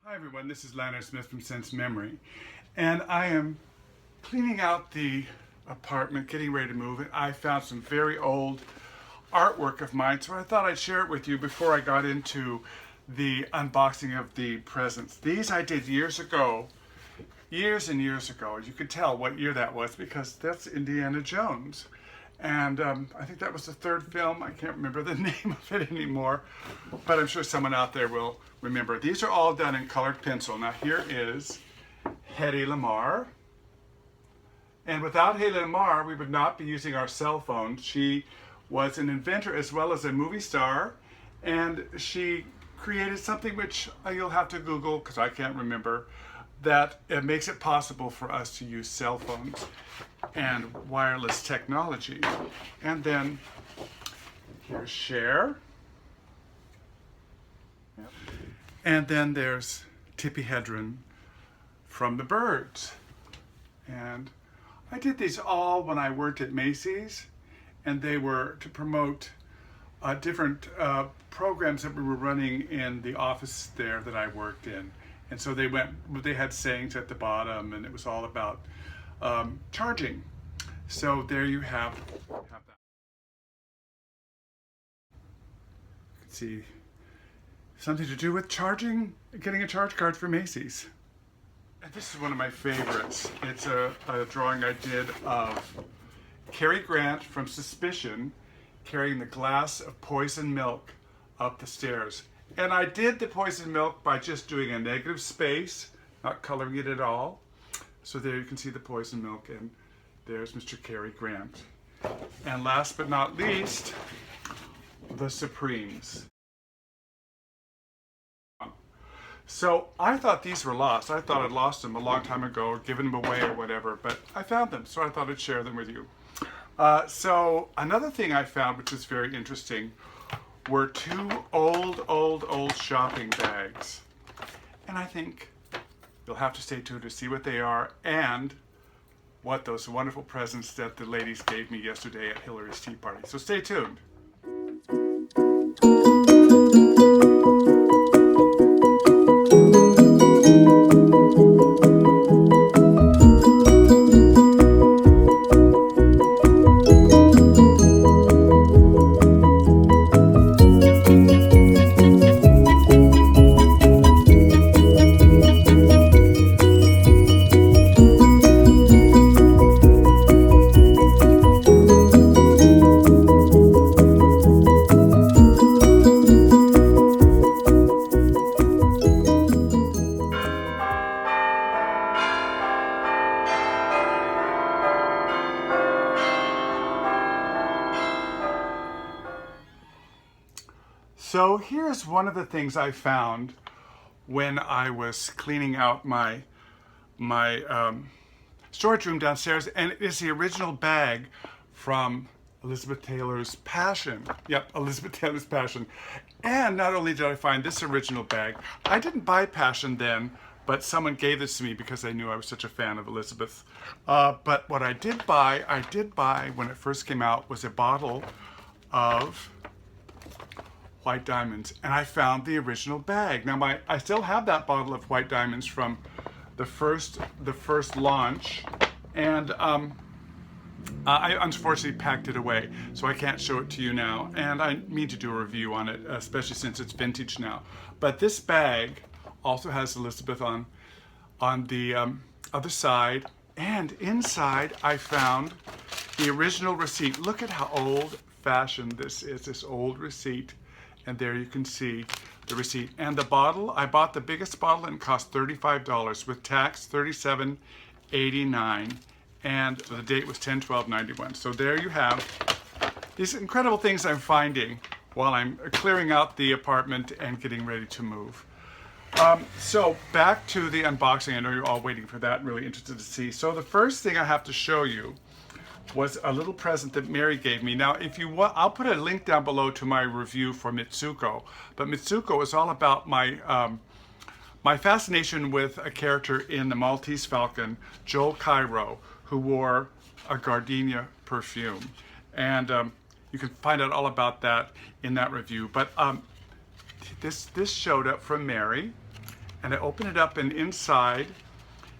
Hi everyone, this is Lanier Smith from Sense Memory, and I am cleaning out the apartment, getting ready to move, and I found some very old artwork of mine, so I thought I'd share it with you before I got into the unboxing of the presents. These I did years ago, years and years ago. You could tell what year that was because that's Indiana Jones. And I think that was the third film. I can't remember the name of it anymore, but I'm sure someone out there will remember. These are all done in colored pencil. Now here is Hedy Lamarr. And without Hedy Lamarr, we would not be using our cell phones. She was an inventor as well as a movie star, and she created something which you'll have to Google because I can't remember, that it makes it possible for us to use cell phones and wireless technology. And then here's Cher. Yep. And then there's Tippi Hedren from The Birds. And I did these all when I worked at Macy's, and they were to promote different programs that we were running in the office there that I worked in. And so they had sayings at the bottom, and it was all about charging. So there you have that. You can see something to do with charging, getting a charge card for Macy's. And this is one of my favorites. It's a drawing I did of Cary Grant from Suspicion carrying the glass of poison milk up the stairs. And I did the poison milk by just doing a negative space, not coloring it at all. So there you can see the poison milk, and there's Mr. Cary Grant. And last but not least, the Supremes. So I thought these were lost. I thought I'd lost them a long time ago or given them away or whatever, but I found them, so I thought I'd share them with you. So another thing I found, which was very interesting, were two old shopping bags. And I think you'll have to stay tuned to see what they are and what those wonderful presents that the ladies gave me yesterday at Hilary's tea party. So stay tuned. So here's one of the things I found when I was cleaning out my storage room downstairs, and it is the original bag from Elizabeth Taylor's Passion. Yep, Elizabeth Taylor's Passion. And not only did I find this original bag, I didn't buy Passion then, but someone gave this to me because they knew I was such a fan of Elizabeth. But what I did buy when it first came out was a bottle of White Diamonds, and I found the original bag. Now I still have that bottle of White Diamonds from the first launch, and I unfortunately packed it away, so I can't show it to you now, and I mean to do a review on it, especially since it's vintage now. But this bag also has Elizabeth on the other side, and inside I found the original receipt. Look at how old-fashioned this is, this old receipt. And there you can see the receipt. And the bottle, I bought the biggest bottle and it cost $35 with tax, $37.89. And so the date was 10/12/91. So there you have these incredible things I'm finding while I'm clearing out the apartment and getting ready to move. So back to the unboxing. I know you're all waiting for that and really interested to see. So the first thing I have to show you was a little present that Mary gave me. Now, if you want, I'll put a link down below to my review for Mitsuko. But Mitsuko is all about my my fascination with a character in the Maltese Falcon, Joel Cairo, who wore a gardenia perfume. And you can find out all about that in that review. But this showed up from Mary, And I open it up, and inside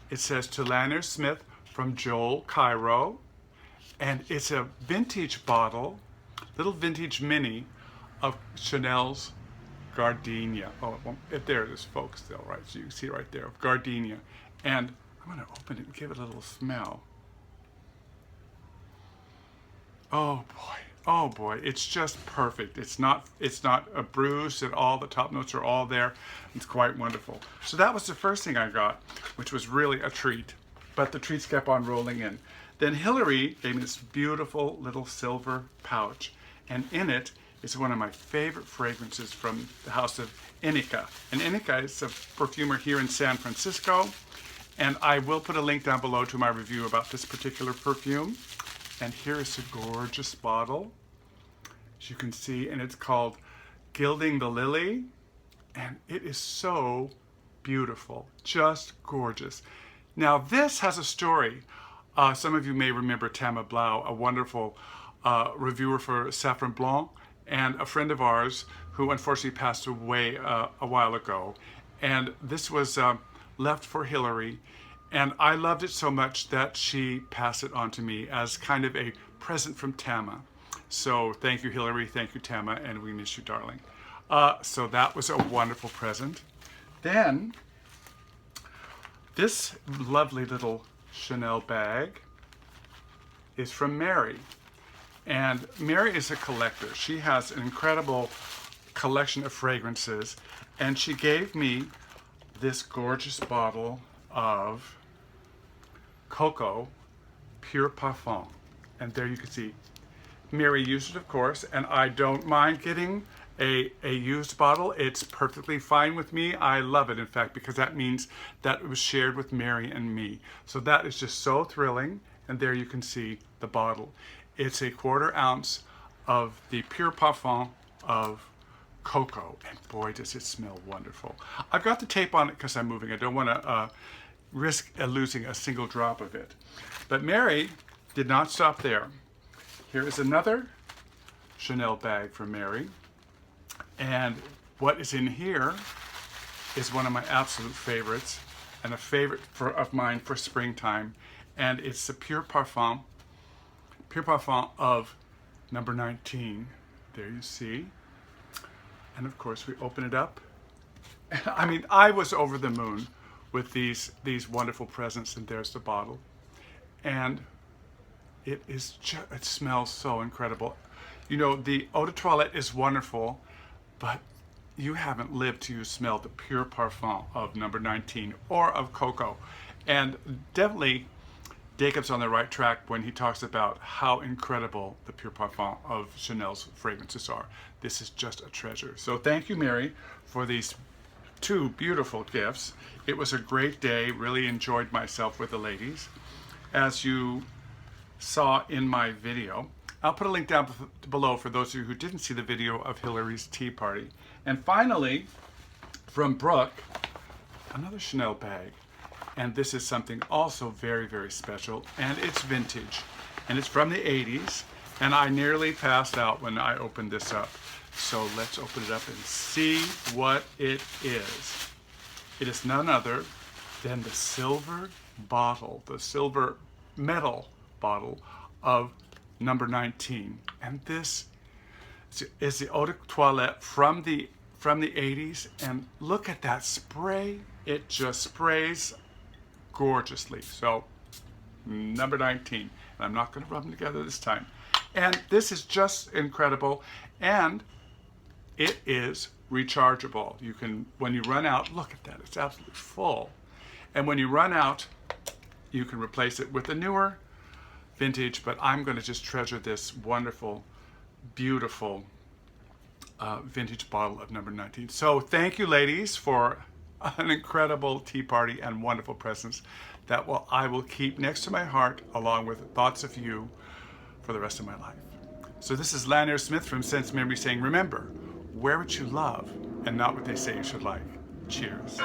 it says to Lanier Smith from Joel, Cairo. And it's a vintage bottle, little vintage mini of Chanel's Gardenia. Oh, there it is, folks, still, right? So you can see it right there, of Gardenia. And I'm going to open it and give it a little smell. Oh boy, it's just perfect. It's not a bruise at all. The top notes are all there. It's quite wonderful. So that was the first thing I got, which was really a treat. But the treats kept on rolling in. Then Hilary gave me this beautiful little silver pouch, and in it is one of my favorite fragrances from the house of Ineke. And Ineke is a perfumer here in San Francisco, and I will put a link down below to my review about this particular perfume. And here is a gorgeous bottle, as you can see, and it's called Gilding the Lily, and it is so beautiful, just gorgeous. Now this has a story. Some of you may remember Tama Blau, a wonderful reviewer for Saffron Blanc, and a friend of ours who unfortunately passed away a while ago. And this was left for Hilary, and I loved it so much that she passed it on to me as kind of a present from Tama. So thank you, Hilary, thank you, Tama, and we miss you, darling. So that was a wonderful present. Then, this lovely little Chanel bag is from Mary. And Mary is a collector. She has an incredible collection of fragrances, and she gave me this gorgeous bottle of Cocoa Pure Parfum. And there you can see Mary used it, of course, and I don't mind getting a used bottle. It's perfectly fine with me. I love it, in fact, because that means that it was shared with Mary and me. So that is just so thrilling. And there you can see the bottle. It's a 1/4 ounce of the Pure Parfum of Cocoa, and boy, does it smell wonderful. I've got the tape on it because I'm moving. I don't want to risk losing a single drop of it. But Mary did not stop there. Here is another Chanel bag from Mary. And what is in here is one of my absolute favorites, and a favorite of mine for springtime. And it's the Pure Parfum of number 19. There you see. And of course we open it up. I mean, I was over the moon with these wonderful presents, and there's the bottle. And it smells so incredible. You know, the eau de toilette is wonderful, but you haven't lived till you smell the Pure Parfum of number 19 or of Cocoa. And definitely Jacob's on the right track when he talks about how incredible the Pure Parfum of Chanel's fragrances are. This is just a treasure. So thank you, Mary, for these 2 beautiful gifts. It was a great day. Really enjoyed myself with the ladies. As you saw in my video, I'll put a link down below for those of you who didn't see the video of Hilary's tea party. And finally, from Brooke, another Chanel bag. And this is something also very, very special, and it's vintage. And it's from the 80s, and I nearly passed out when I opened this up. So let's open it up and see what it is. It is none other than the silver bottle, the silver metal bottle of number 19. And this is the eau de toilette from the 80s. And look at that spray. It just sprays gorgeously. So number 19. And I'm not going to rub them together this time. And this is just incredible. And it is rechargeable. You can, when you run out, look at that, it's absolutely full. And when you run out, you can replace it with a newer vintage, but I'm going to just treasure this wonderful, beautiful vintage bottle of number 19. So thank you, ladies, for an incredible tea party and wonderful presents that I will keep next to my heart, along with thoughts of you for the rest of my life. So this is Lanier Smith from Sense Memory saying, remember, wear what you love and not what they say you should like. Cheers.